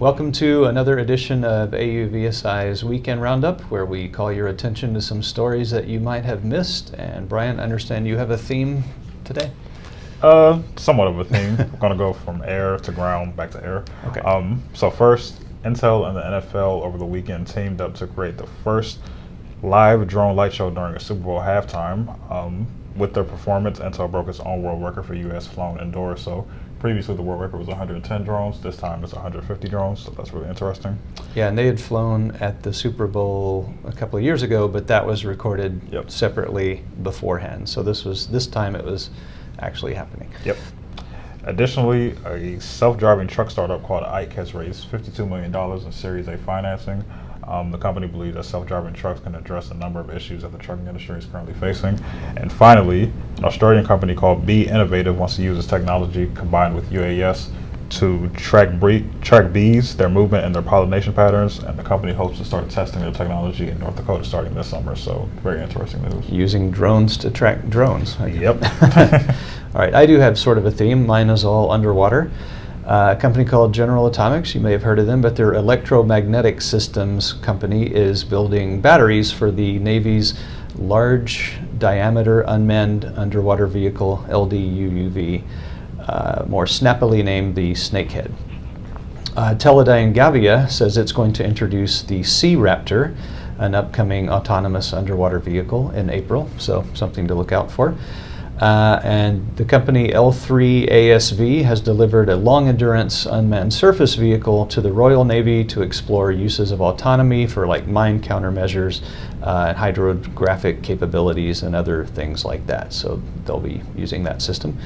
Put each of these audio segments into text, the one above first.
Welcome to another edition of AUVSI's Weekend Roundup, where we call your attention to some stories that you might have missed. And Brian, I understand you have a theme today? Somewhat of a theme. We're going to go from air to ground, back to air. Okay. So first, Intel and the NFL over the weekend teamed up to create the first live drone light show during a Super Bowl halftime. With their performance, Intel broke its own world record for U.S. flown indoors. So previously the world record was 110 drones. This time it's 150 drones, so that's really interesting. Yeah, and they had flown at the Super Bowl a couple of years ago, but that was recorded separately beforehand. So this time it was actually happening. Yep. Additionally, a self-driving truck startup called Ike has raised $52 million in Series A financing. The company believes that self-driving trucks can address a number of issues that the trucking industry is currently facing. And finally, an Australian company called Bee Innovative wants to use this technology combined with UAS to track bees, their movement, and their pollination patterns. And the company hopes to start testing the technology in North Dakota starting this summer. So very interesting news. Using drones to track drones. Yep. All right, I do have sort of a theme. Mine is all underwater. A company called General Atomics, you may have heard of them, but their electromagnetic systems company is building batteries for the Navy's large diameter unmanned underwater vehicle, LDUUV, more snappily named the Snakehead. Teledyne Gavia says it's going to introduce the Searaptor, an upcoming autonomous underwater vehicle, in April, so something to look out for. And the company L3 ASV has delivered a long-endurance unmanned surface vehicle to the Royal Navy to explore uses of autonomy for like mine countermeasures and hydrographic capabilities and other things like that. So they'll be using that system.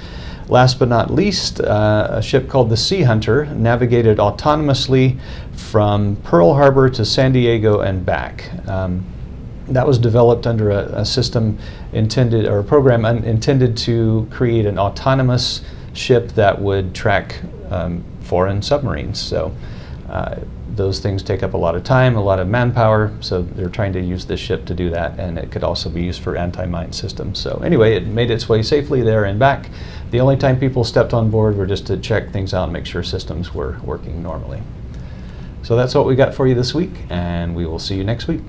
Last but not least, a ship called the Seahunter navigated autonomously from Pearl Harbor to San Diego and back. That was developed under a system intended, or a program intended to create an autonomous ship that would track foreign submarines. So those things take up a lot of time, a lot of manpower, so they're trying to use this ship to do that, and it could also be used for anti-mine systems. So anyway, it made its way safely there and back. The only time people stepped on board were just to check things out and make sure systems were working normally. So that's what we got for you this week, and we will see you next week.